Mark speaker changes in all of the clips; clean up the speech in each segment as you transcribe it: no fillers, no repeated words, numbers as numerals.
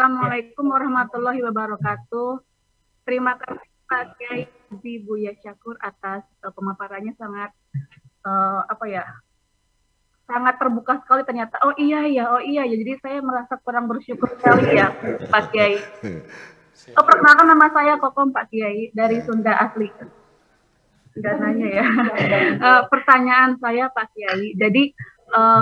Speaker 1: Assalamualaikum warahmatullahi wabarakatuh. Terima kasih Pak Kiai Buya Syakur atas pemaparannya sangat sangat terbuka sekali ternyata. Oh iya ya. Jadi saya merasa kurang bersyukur sekali ya Pak Kiai. Perkenalkan nama saya Kokom Pak Kiai dari Sunda asli. Enggak nanya ya. Pertanyaan saya Pak Kiai. Jadi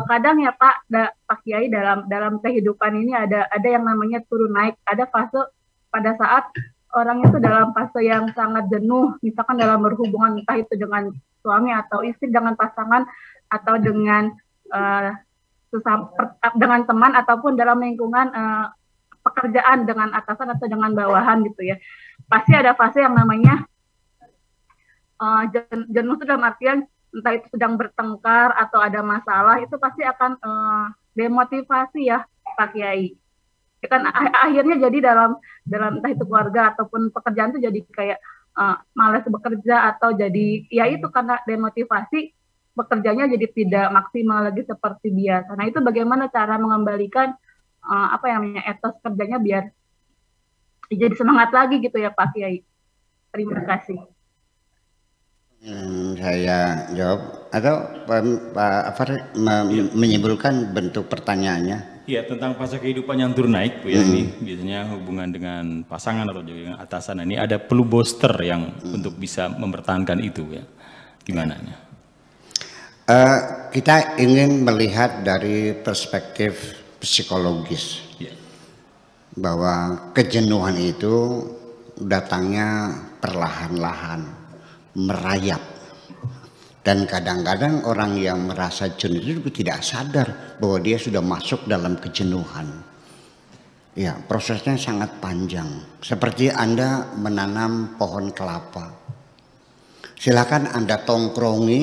Speaker 1: kadang ya Pak Kiai dalam kehidupan ini ada yang namanya turun naik. Ada fase pada saat orang itu dalam fase yang sangat jenuh, misalkan dalam berhubungan entah itu dengan suami atau istri, dengan pasangan atau dengan dengan teman ataupun dalam lingkungan pekerjaan dengan atasan atau dengan bawahan gitu ya. Pasti ada fase yang namanya jenuh itu dalam artian entah itu sedang bertengkar atau ada masalah, itu pasti akan demotivasi ya Pak Kiai. Kan akhirnya jadi dalam entah itu keluarga ataupun pekerjaan itu jadi kayak malas bekerja atau jadi ya itu karena demotivasi bekerjanya jadi tidak maksimal lagi seperti biasa. Nah itu bagaimana cara mengembalikan etos kerjanya biar jadi semangat lagi gitu ya Pak Kiai. Terima kasih.
Speaker 2: Saya jawab atau Pak Afar menyimpulkan bentuk pertanyaannya.
Speaker 3: Iya, tentang fase kehidupan yang turun naik Bu ya, ini biasanya hubungan dengan pasangan atau dengan atasan. Ini ada perlu booster yang untuk bisa mempertahankan itu ya. Gimana?
Speaker 2: Kita ingin melihat dari perspektif psikologis bahwa kejenuhan itu datangnya perlahan-lahan, merayap, dan kadang-kadang orang yang merasa jenuh itu tidak sadar bahwa dia sudah masuk dalam kejenuhan. Ya, prosesnya sangat panjang. Seperti Anda menanam pohon kelapa, silakan Anda tongkrongi,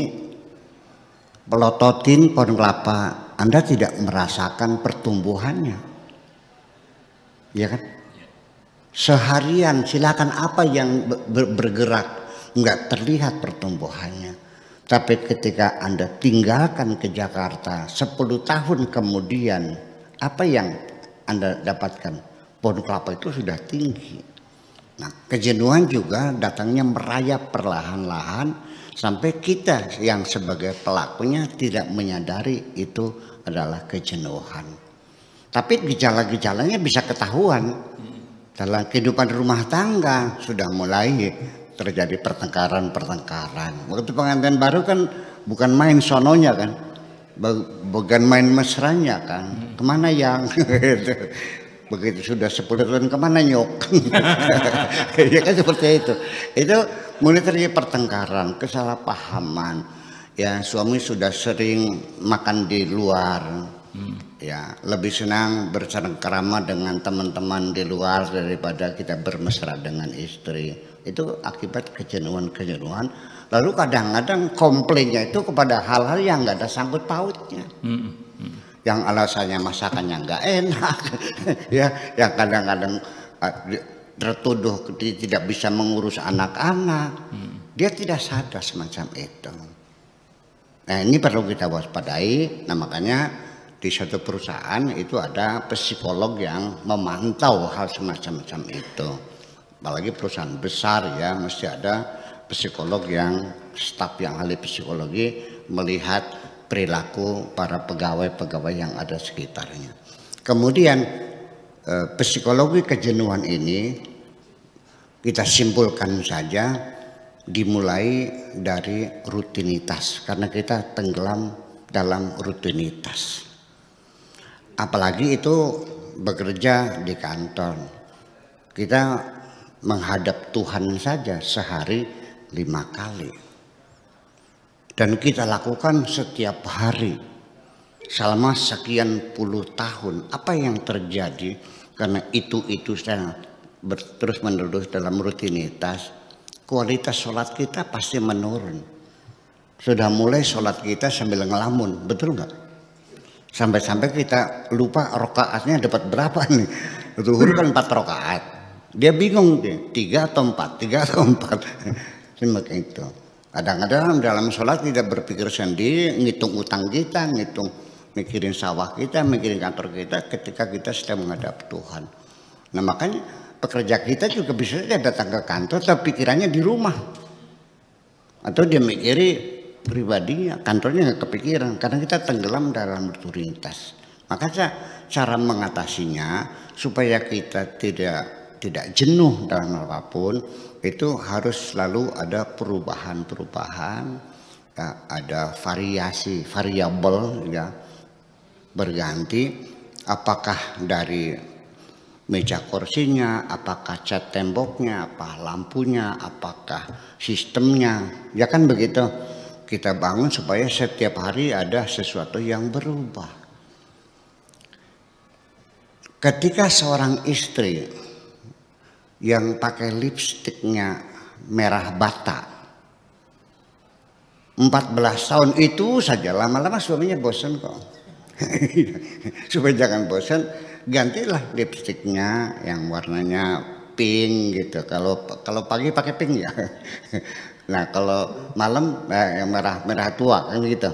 Speaker 2: pelototin pohon kelapa, Anda tidak merasakan pertumbuhannya, ya kan? Seharian silakan apa yang bergerak, nggak terlihat pertumbuhannya. Tapi ketika Anda tinggalkan ke Jakarta 10 tahun kemudian, apa yang Anda dapatkan? Pohon kelapa itu sudah tinggi. Nah, kejenuhan juga datangnya merayap perlahan-lahan sampai kita yang sebagai pelakunya tidak menyadari itu adalah kejenuhan. Tapi gejala-gejalanya bisa ketahuan. Dalam kehidupan rumah tangga sudah mulai terjadi pertengkaran. Waktu pengantin baru kan bukan main sononya kan, bukan main mesranya kan. Kemana yang begitu sudah 10 tahun kemana nyok. Ya kan seperti itu. Itu mulai terjadi pertengkaran, kesalahpahaman. Ya, suami sudah sering makan di luar. Ya, lebih senang bercengkrama dengan teman-teman di luar daripada kita bermesra dengan istri. Itu akibat kejenuhan. Lalu kadang-kadang komplainnya itu kepada hal-hal yang nggak ada sangkut pautnya. Yang alasannya masakannya nggak enak, ya, yang kadang-kadang tertuduh tidak bisa mengurus anak-anak. Dia tidak sadar semacam itu. Nah, ini perlu kita waspadai. Nah, makanya di satu perusahaan itu ada psikolog yang memantau hal semacam itu. Apalagi perusahaan besar ya, mesti ada psikolog yang staf yang ahli psikologi melihat perilaku para pegawai-pegawai yang ada sekitarnya. Kemudian psikologi kejenuhan ini kita simpulkan saja dimulai dari rutinitas, karena kita tenggelam dalam rutinitas. Apalagi itu bekerja di kantor, kita menghadap Tuhan saja sehari 5 kali. Dan kita lakukan setiap hari selama sekian puluh tahun. Apa yang terjadi? Karena itu saya terus menerus dalam rutinitas, kualitas sholat kita pasti menurun. Sudah mulai sholat kita sambil ngelamun, betul nggak? Sampai-sampai kita lupa rokaatnya dapat berapa nih. Zuhur kan 4 rokaat. Dia bingung deh, 3 atau 4. Seperti itu. Kadang-kadang dalam sholat tidak berpikir sendiri, ngitung utang kita, mikirin sawah kita, mikirin kantor kita ketika kita sedang menghadap Tuhan. Nah makanya pekerja kita juga bisa saja datang ke kantor tapi pikirannya di rumah. Atau dia mikiri pribadinya, kantornya nggak kepikiran karena kita tenggelam dalam rutinitas. Maka cara mengatasinya supaya kita tidak jenuh dalam apapun itu harus selalu ada perubahan-perubahan, ya, ada variabel ya berganti, apakah dari meja kursinya, apakah cat temboknya, apa lampunya, apakah sistemnya, ya kan begitu. Kita bangun supaya setiap hari ada sesuatu yang berubah. Ketika seorang istri yang pakai lipstiknya merah bata 14 tahun itu saja, lama-lama suaminya bosan kok. Supaya jangan bosan, gantilah lipstiknya yang warnanya pink gitu. Kalau pagi pakai pink ya. Nah kalau malam yang merah tua kan gitu.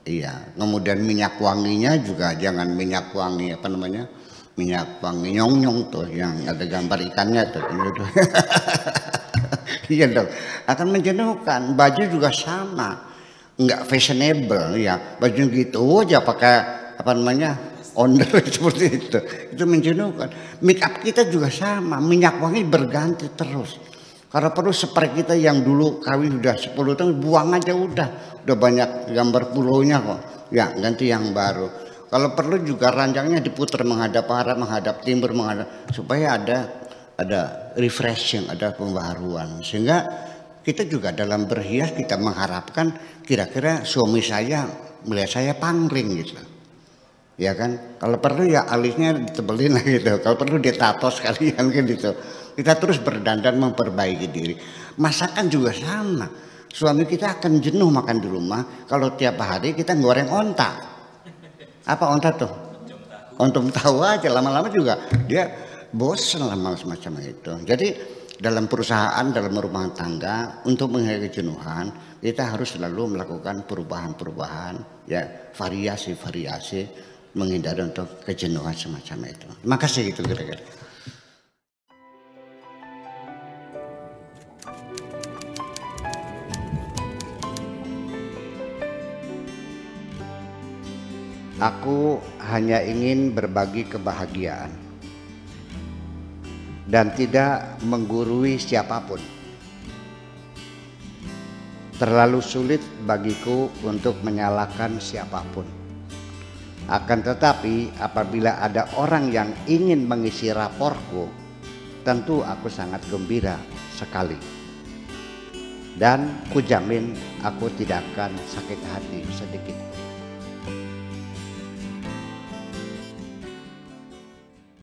Speaker 2: Iya. Kemudian minyak wanginya juga jangan minyak wangi apa namanya, minyak wangi nyong-nyong tuh yang ada gambar ikannya tuh. Iya dong. Akan menjenuhkan. Baju juga sama, nggak fashionable ya. Baju gitu aja pakai apa namanya onder seperti itu menjenuhkan. Make up kita juga sama, minyak wangi berganti terus. Kalau perlu spray kita yang dulu kawin udah 10 tahun buang aja udah banyak gambar pulaunya kok ya, ganti yang baru. Kalau perlu juga ranjangnya diputar menghadap barat, menghadap timur, supaya ada refreshing, ada pembaharuan. Sehingga kita juga dalam berhias kita mengharapkan kira-kira suami saya melihat saya pangling gitu. Ya kan, kalau perlu ya alisnya ditebelin lah gitu, kalau perlu ditato sekalian kan gitu. Kita terus berdandan memperbaiki diri. Masakan juga sama, suami kita akan jenuh makan di rumah kalau tiap hari kita goreng onta. Apa onta tuh? Ontom tahu aja, lama-lama juga dia bosan lah semacam itu. Jadi dalam perusahaan, dalam rumah tangga, untuk menghindari kejenuhan kita harus selalu melakukan perubahan-perubahan, ya variasi-variasi, menghindari untuk kejenuhan semacam itu. Terima kasih gitu kira-kira. Aku hanya ingin berbagi kebahagiaan dan tidak menggurui siapapun. Terlalu sulit bagiku untuk menyalahkan siapapun. Akan tetapi apabila ada orang yang ingin mengisi raporku, tentu aku sangat gembira sekali. Dan kujamin aku tidak akan sakit hati sedikit.